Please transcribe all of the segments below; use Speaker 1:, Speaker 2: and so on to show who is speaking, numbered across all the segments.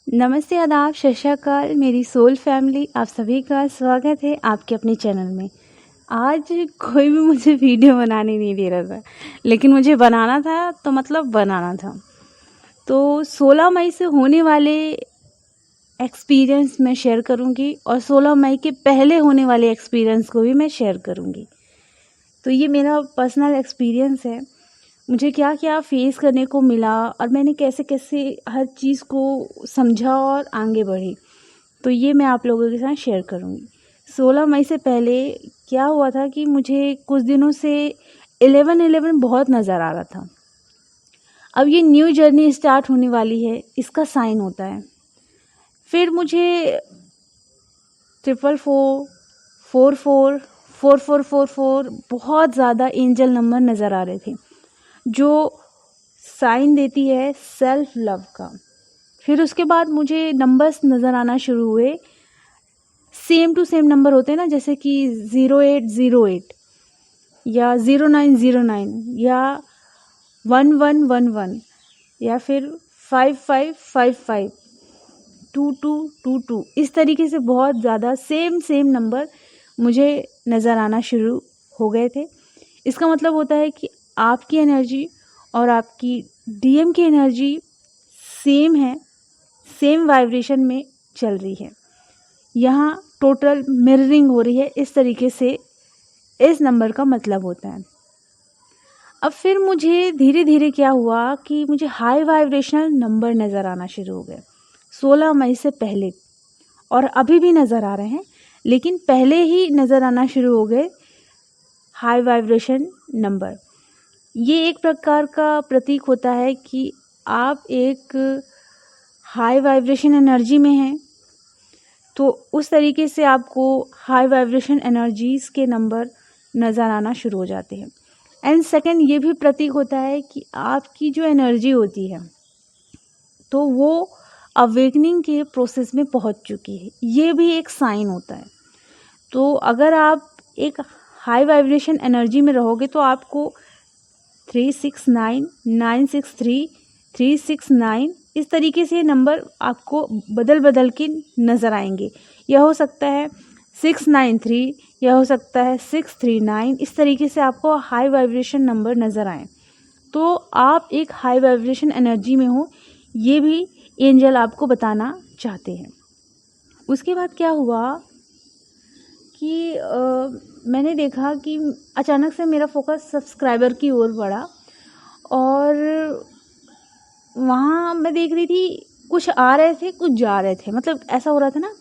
Speaker 1: नमस्ते, आदाब, सत श्री अकाल मेरी सोल फैमिली। आप सभी का स्वागत है आपके अपने चैनल में। आज कोई भी मुझे वीडियो बनाने नहीं दे रहा था, लेकिन मुझे बनाना था तो मतलब बनाना था। तो 16 मई से होने वाले एक्सपीरियंस मैं शेयर करूंगी और 16 मई के पहले होने वाले एक्सपीरियंस को भी मैं शेयर करूंगी। तो ये मेरा पर्सनल एक्सपीरियंस है, मुझे क्या क्या फेस करने को मिला और मैंने कैसे कैसे हर चीज़ को समझा और आगे बढ़ी। तो ये मैं आप लोगों के साथ शेयर करूँगी। 16 मई से पहले क्या हुआ था कि मुझे कुछ दिनों से 11-11 बहुत नज़र आ रहा था। अब ये न्यू जर्नी स्टार्ट होने वाली है, इसका साइन होता है। फिर मुझे 444, 44, 4444 बहुत ज़्यादा एंजल नंबर नज़र आ रहे थे, जो साइन देती है सेल्फ लव का। फिर उसके बाद मुझे नंबर्स नज़र आना शुरू हुए, सेम टू सेम नंबर होते हैं ना, जैसे कि 0808 या 0909 या 1111 या फिर 5555 2222, इस तरीके से बहुत ज़्यादा सेम नंबर मुझे नज़र आना शुरू हो गए थे। इसका मतलब होता है कि आपकी एनर्जी और आपकी डीएम की एनर्जी सेम है, सेम वाइब्रेशन में चल रही है। यहाँ टोटल मिररिंग हो रही है, इस तरीके से इस नंबर का मतलब होता है। अब फिर मुझे धीरे धीरे क्या हुआ कि मुझे हाई वाइब्रेशनल नंबर नज़र आना शुरू हो गए 16 मई से पहले, और अभी भी नज़र आ रहे हैं, लेकिन पहले ही नज़र आना शुरू हो गए हाई वाइब्रेशन नंबर। ये एक प्रकार का प्रतीक होता है कि आप एक हाई वाइब्रेशन एनर्जी में हैं, तो उस तरीके से आपको हाई वाइब्रेशन एनर्जीज़ के नंबर नज़र आना शुरू हो जाते हैं। एंड सेकंड, ये भी प्रतीक होता है कि आपकी जो एनर्जी होती है तो वो अवेकनिंग के प्रोसेस में पहुंच चुकी है, ये भी एक साइन होता है। तो अगर आप एक हाई वाइब्रेशन एनर्जी में रहोगे तो आपको 369, 963, 369 इस तरीके से नंबर आपको बदल बदल के नज़र आएंगे। यह हो सकता है 693, यह हो सकता है 639, इस तरीके से आपको हाई वाइब्रेशन नंबर नज़र आए। तो आप एक हाई वाइब्रेशन एनर्जी में हो, ये भी एंजल आपको बताना चाहते हैं। उसके बाद क्या हुआ कि मैंने देखा कि अचानक से मेरा फोकस सब्सक्राइबर की ओर बढ़ा, और वहाँ मैं देख रही थी कुछ आ रहे थे कुछ जा रहे थे। मतलब ऐसा हो रहा था ना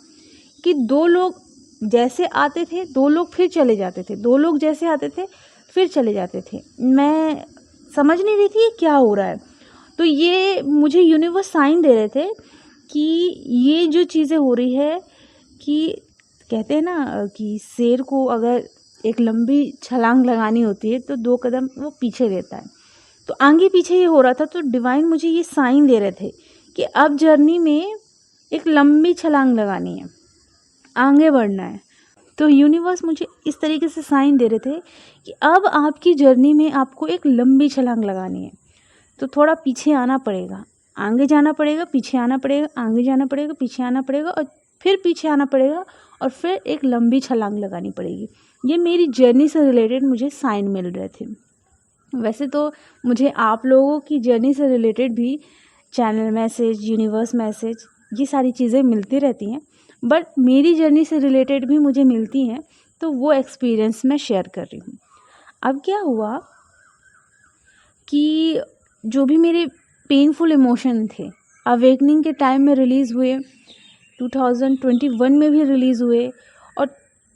Speaker 1: कि दो लोग जैसे आते थे, दो लोग फिर चले जाते थे, दो लोग जैसे आते थे फिर चले जाते थे। मैं समझ नहीं रही थी ये क्या हो रहा है। तो ये मुझे यूनिवर्स साइन दे रहे थे कि ये जो चीज़ें हो रही है, कि कहते हैं ना कि शेर को अगर एक लंबी छलांग लगानी होती है तो 2 कदम वो पीछे लेता है। तो आगे पीछे ये हो रहा था, तो डिवाइन मुझे ये साइन दे रहे थे कि अब जर्नी में एक लंबी छलांग लगानी है, आगे बढ़ना है। तो यूनिवर्स मुझे इस तरीके से साइन दे रहे थे कि अब आपकी जर्नी में आपको एक लंबी छलांग लगानी है, तो थोड़ा पीछे आना पड़ेगा, आगे जाना पड़ेगा, पीछे आना पड़ेगा, आगे जाना पड़ेगा, पीछे आना पड़ेगा, और फिर पीछे आना पड़ेगा, और फिर एक लंबी छलांग लगानी पड़ेगी। ये मेरी जर्नी से रिलेटेड मुझे साइन मिल रहे थे। वैसे तो मुझे आप लोगों की जर्नी से रिलेटेड भी चैनल मैसेज, यूनिवर्स मैसेज, ये सारी चीज़ें मिलती रहती हैं, बट मेरी जर्नी से रिलेटेड भी मुझे मिलती हैं, तो वो एक्सपीरियंस मैं शेयर कर रही हूँ। अब क्या हुआ कि जो भी मेरे पेनफुल इमोशन थे, अवेकनिंग के टाइम में रिलीज़ हुए, 2021 में भी रिलीज़ हुए, और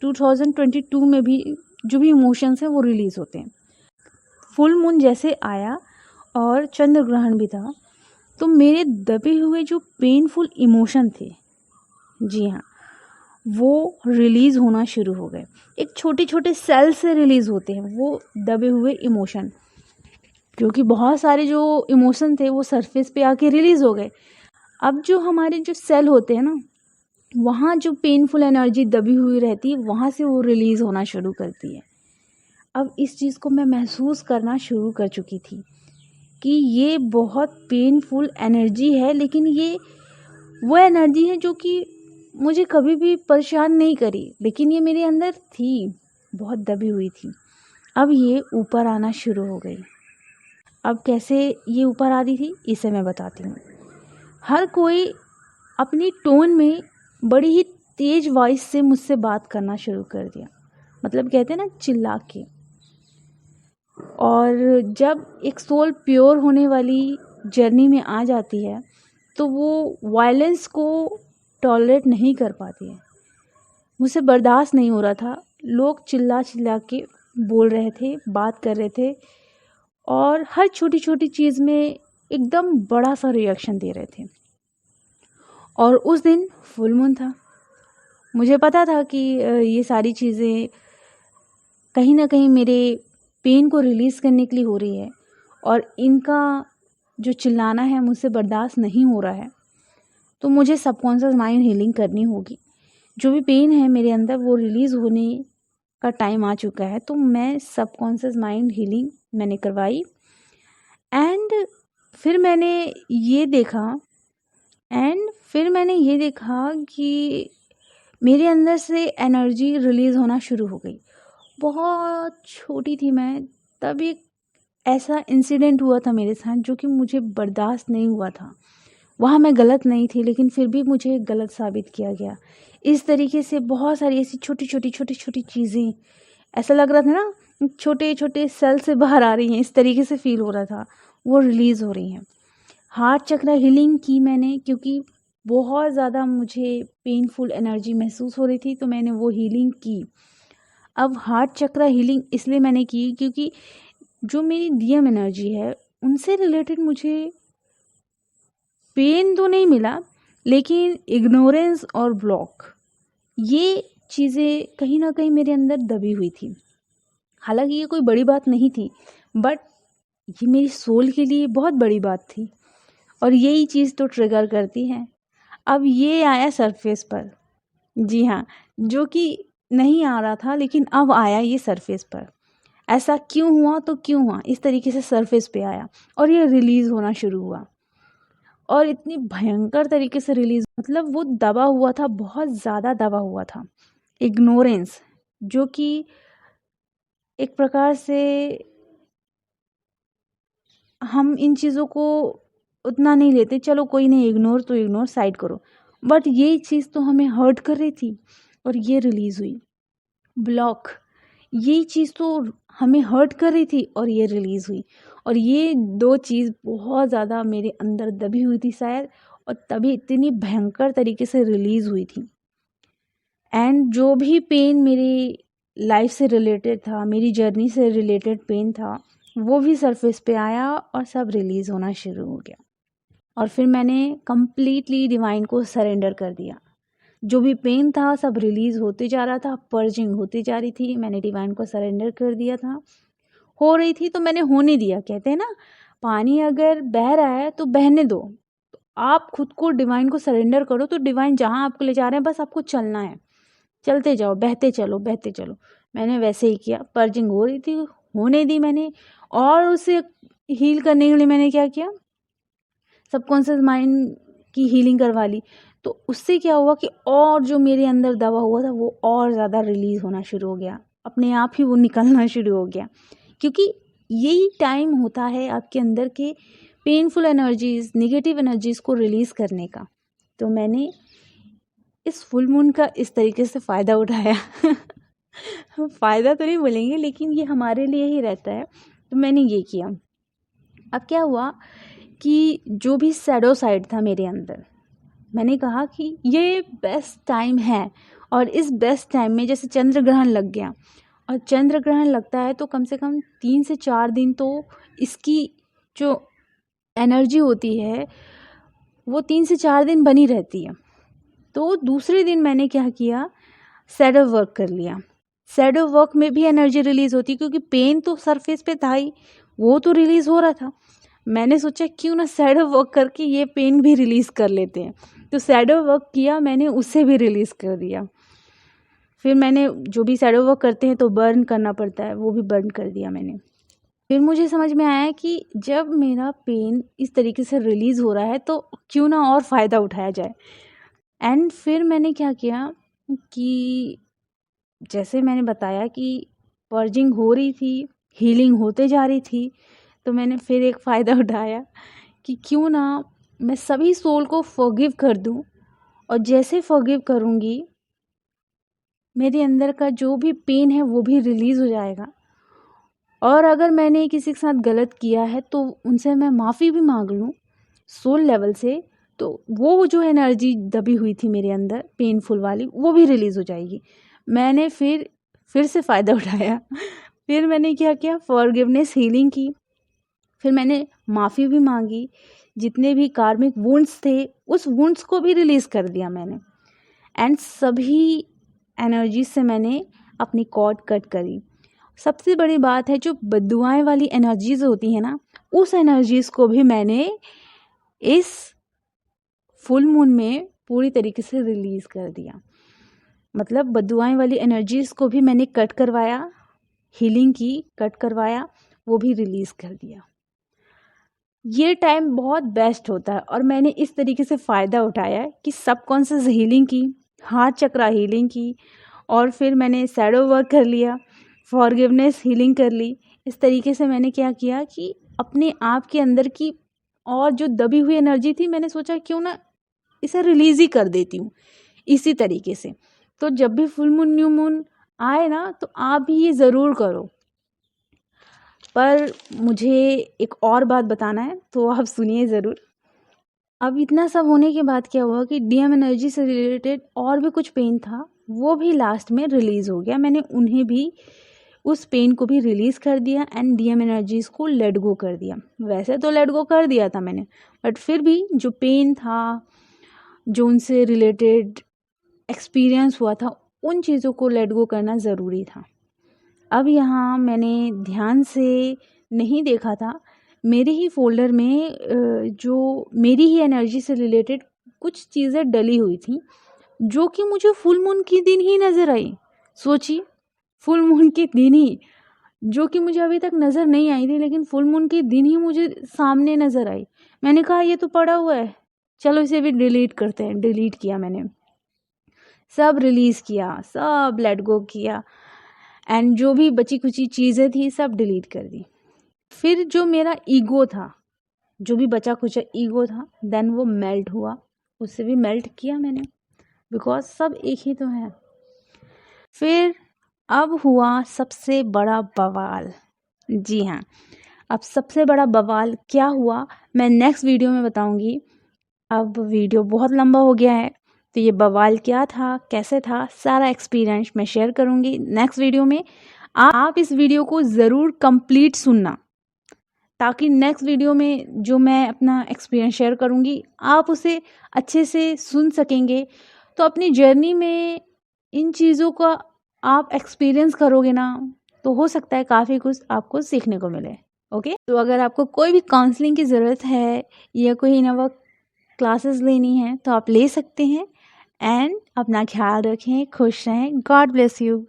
Speaker 1: 2022 में भी जो भी इमोशंस हैं वो रिलीज़ होते हैं। फुल मून जैसे आया और चंद्र ग्रहण भी था, तो मेरे दबे हुए जो पेनफुल इमोशन थे, जी हाँ, वो रिलीज़ होना शुरू हो गए। एक छोटे छोटे सेल से रिलीज़ होते हैं वो दबे हुए इमोशन, क्योंकि बहुत सारे जो इमोशन थे वो सरफेस पे आके रिलीज़ हो गए। अब जो हमारे जो सेल होते हैं ना, वहाँ जो पेनफुल एनर्जी दबी हुई रहती है, वहाँ से वो रिलीज़ होना शुरू करती है। अब इस चीज़ को मैं महसूस करना शुरू कर चुकी थी कि ये बहुत पेनफुल एनर्जी है, लेकिन ये वो एनर्जी है जो कि मुझे कभी भी परेशान नहीं करी, लेकिन ये मेरे अंदर थी, बहुत दबी हुई थी। अब ये ऊपर आना शुरू हो गई। अब कैसे ये ऊपर आ रही थी, इसे मैं बताती हूँ। हर कोई अपनी टोन में बड़ी ही तेज वॉइस से मुझसे बात करना शुरू कर दिया, मतलब कहते हैं ना चिल्ला के। और जब एक सोल प्योर होने वाली जर्नी में आ जाती है तो वो वायलेंस को टॉलरेट नहीं कर पाती है। मुझसे बर्दाश्त नहीं हो रहा था, लोग चिल्ला चिल्ला के बोल रहे थे, बात कर रहे थे और हर छोटी छोटी चीज़ में एकदम बड़ा सा रिएक्शन दे रहे थे। और उस दिन फुल मून था। मुझे पता था कि ये सारी चीज़ें कहीं ना कहीं मेरे पेन को रिलीज़ करने के लिए हो रही है और इनका जो चिल्लाना है मुझसे बर्दाश्त नहीं हो रहा है, तो मुझे सबकॉन्शियस माइंड हीलिंग करनी होगी। जो भी पेन है मेरे अंदर वो रिलीज़ होने का टाइम आ चुका है, तो मैं सबकॉन्शियस माइंड हीलिंग मैंने करवाई। एंड फिर मैंने ये देखा कि मेरे अंदर से एनर्जी रिलीज़ होना शुरू हो गई। बहुत छोटी थी मैं, तब एक ऐसा इंसिडेंट हुआ था मेरे साथ जो कि मुझे बर्दाश्त नहीं हुआ था। वहाँ मैं गलत नहीं थी, लेकिन फिर भी मुझे गलत साबित किया गया। इस तरीके से बहुत सारी ऐसी छोटी छोटी चीज़ें, ऐसा लग रहा था ना छोटे छोटे सेल से बाहर आ रही हैं, इस तरीके से फील हो रहा था, वो रिलीज़ हो रही हैं। हार्ट चक्र हीलिंग की मैंने, क्योंकि बहुत ज़्यादा मुझे पेनफुल एनर्जी महसूस हो रही थी, तो मैंने वो हीलिंग की। अब हार्ट चक्र हीलिंग इसलिए मैंने की क्योंकि जो मेरी डीएम एनर्जी है उनसे रिलेटेड मुझे पेन तो नहीं मिला, लेकिन इग्नोरेंस और ब्लॉक, ये चीज़ें कहीं ना कहीं मेरे अंदर दबी हुई थी। हालांकि ये कोई बड़ी बात नहीं थी, बट ये मेरी सोल के लिए बहुत बड़ी बात थी और यही चीज़ तो ट्रिगर करती है। अब ये आया सरफेस पर, जी हाँ, जो कि नहीं आ रहा था, लेकिन अब आया ये सरफेस पर। ऐसा क्यों हुआ, तो क्यों हुआ, इस तरीके से सरफेस पे आया और ये रिलीज़ होना शुरू हुआ। और इतनी भयंकर तरीके से रिलीज़, मतलब वो दबा हुआ था, बहुत ज़्यादा दबा हुआ था। इग्नोरेंस, जो कि एक प्रकार से हम इन चीज़ों को उतना नहीं लेते, चलो कोई नहीं, इग्नोर तो इग्नोर, साइड करो, बट ये चीज़ तो हमें हर्ट कर रही थी और ये रिलीज़ हुई। ब्लॉक, ये चीज़ तो हमें हर्ट कर रही थी और ये रिलीज़ हुई। और ये दो चीज़ बहुत ज़्यादा मेरे अंदर दबी हुई थी शायद, और तभी इतनी भयंकर तरीके से रिलीज़ हुई थी। एंड जो भी पेन मेरी लाइफ से रिलेटेड था, मेरी जर्नी से रिलेटेड पेन था, वो भी सरफेस पे आया और सब रिलीज़ होना शुरू हो गया। और फिर मैंने कंप्लीटली डिवाइन को सरेंडर कर दिया। जो भी पेन था सब रिलीज़ होते जा रहा था, पर्जिंग होती जा रही थी, मैंने डिवाइन को सरेंडर कर दिया था। हो रही थी तो मैंने होने दिया। कहते हैं ना, पानी अगर बह रहा है तो बहने दो, तो आप खुद को डिवाइन को सरेंडर करो, तो डिवाइन जहाँ आपको ले जा रहे हैं बस आपको चलना है, चलते जाओ, बहते चलो बहते चलो। मैंने वैसे ही किया, पर्जिंग हो रही थी, होने दी मैंने। और उसे हील करने के लिए मैंने क्या किया, सबकॉन्शियस माइंड की हीलिंग करवा ली। तो उससे क्या हुआ कि और जो मेरे अंदर दबा हुआ था वो और ज़्यादा रिलीज़ होना शुरू हो गया, अपने आप ही वो निकलना शुरू हो गया। क्योंकि यही टाइम होता है आपके अंदर के पेनफुल एनर्जीज़, नेगेटिव एनर्जीज़ को रिलीज़ करने का। तो मैंने इस फुल मून का इस तरीके से फ़ायदा उठाया। फ़ायदा तो नहीं बोलेंगे, लेकिन ये हमारे लिए ही रहता है, तो मैंने ये किया। अब क्या हुआ कि जो भी शैडो साइड था मेरे अंदर, मैंने कहा कि ये बेस्ट टाइम है। और इस बेस्ट टाइम में जैसे चंद्र ग्रहण लग गया, और चंद्र ग्रहण लगता है तो कम से कम 3 से 4 दिन तो इसकी जो एनर्जी होती है वो 3 से 4 दिन बनी रहती है। तो दूसरे दिन मैंने क्या किया, शैडो वर्क कर लिया। शैडो वर्क में भी एनर्जी रिलीज़ होती है, क्योंकि पेन तो सरफेस पे था ही, वो तो रिलीज़ हो रहा था। मैंने सोचा क्यों ना शैडो वर्क करके ये पेन भी रिलीज़ कर लेते हैं। तो शैडो वर्क किया मैंने, उससे भी रिलीज़ कर दिया। फिर मैंने जो भी शैडो वर्क करते हैं तो बर्न करना पड़ता है, वो भी बर्न कर दिया मैंने। फिर मुझे समझ में आया कि जब मेरा पेन इस तरीके से रिलीज़ हो रहा है तो क्यों ना और फ़ायदा उठाया जाए। एंड फिर मैंने क्या किया कि जैसे मैंने बताया कि पर्जिंग हो रही थी, हीलिंग होते जा रही थी, तो मैंने फिर एक फ़ायदा उठाया कि क्यों ना मैं सभी सोल को फॉरगिव कर दूं, और जैसे फॉरगिव करूंगी मेरे अंदर का जो भी पेन है वो भी रिलीज़ हो जाएगा। और अगर मैंने किसी के साथ गलत किया है तो उनसे मैं माफ़ी भी मांग लूँ सोल लेवल से, तो वो जो एनर्जी दबी हुई थी मेरे अंदर पेनफुल वाली वो भी रिलीज़ हो जाएगी। मैंने फिर से फ़ायदा उठाया। फिर मैंने क्या किया, फॉरगिवनेस हीलिंग की। फिर मैंने माफ़ी भी मांगी, जितने भी कार्मिक वुंड्स थे उस वुंड्स को भी रिलीज़ कर दिया मैंने। एंड सभी एनर्जी से मैंने अपनी कॉर्ड कट करी। सबसे बड़ी बात है, जो बद्दुआएं वाली एनर्जीज होती है ना, उस एनर्जीज को भी मैंने इस फुल मून में पूरी तरीके से रिलीज़ कर दिया। मतलब बद्दुआएं वाली एनर्जीज को भी मैंने कट करवाया, हीलिंग की, कट करवाया, वो भी रिलीज़ कर दिया। ये टाइम बहुत बेस्ट होता है और मैंने इस तरीके से फ़ायदा उठाया है कि सबकॉन्शियस हीलिंग की, हार्ट चक्रा हीलिंग की, और फिर मैंने शैडो वर्क कर लिया, फॉरगिवनेस हीलिंग कर ली। इस तरीके से मैंने क्या किया कि अपने आप के अंदर की और जो दबी हुई एनर्जी थी, मैंने सोचा क्यों ना इसे रिलीज़ ही कर देती हूँ इसी तरीके से। तो जब भी फुल मून, न्यू मून आए ना, तो आप भी ये ज़रूर करो। पर मुझे एक और बात बताना है, तो आप सुनिए ज़रूर। अब इतना सब होने के बाद क्या हुआ कि डीएम एनर्जी से रिलेटेड और भी कुछ पेन था, वो भी लास्ट में रिलीज़ हो गया। मैंने उन्हें भी, उस पेन को भी रिलीज़ कर दिया एंड डीएम एनर्जीज़ को लेट गो कर दिया। वैसे तो लेट गो कर दिया था मैंने, बट फिर भी जो पेन था, जो उनसे रिलेटेड एक्सपीरियंस हुआ था, उन चीज़ों को लेट गो करना ज़रूरी था। अब यहाँ मैंने ध्यान से नहीं देखा था, मेरे ही फ़ोल्डर में जो मेरी ही एनर्जी से रिलेटेड कुछ चीज़ें डली हुई थी, जो कि मुझे फुल मून के दिन ही नज़र आई। सोचिए, फुल मून के दिन ही, जो कि मुझे अभी तक नज़र नहीं आई थी, लेकिन फुल मून के दिन ही मुझे सामने नज़र आई। मैंने कहा ये तो पड़ा हुआ है, चलो इसे भी डिलीट करते हैं। डिलीट किया मैंने, सब रिलीज़ किया, सब लेट गो किया, एंड जो भी बची कुची चीज़ें थी सब डिलीट कर दी। फिर जो मेरा ईगो था, जो भी बचा कुचा ईगो था, देन वो मेल्ट हुआ, उससे भी मेल्ट किया मैंने, बिकॉज सब एक ही तो है। फिर अब हुआ सबसे बड़ा बवाल। जी हाँ, अब सबसे बड़ा बवाल क्या हुआ मैं नेक्स्ट वीडियो में बताऊंगी। अब वीडियो बहुत लंबा हो गया है, तो ये बवाल क्या था, कैसे था, सारा एक्सपीरियंस मैं शेयर करूंगी नेक्स्ट वीडियो में। आप इस वीडियो को ज़रूर कंप्लीट सुनना, ताकि नेक्स्ट वीडियो में जो मैं अपना एक्सपीरियंस शेयर करूंगी आप उसे अच्छे से सुन सकेंगे। तो अपनी जर्नी में इन चीज़ों का आप एक्सपीरियंस करोगे ना, तो हो सकता है काफ़ी कुछ आपको सीखने को मिले। ओके, तो अगर आपको कोई भी काउंसलिंग की ज़रूरत है या कोई इनोवा क्लासेस लेनी है तो आप ले सकते हैं। एंड अपना ख्याल रखें, खुश रहें, गॉड ब्लेस यू।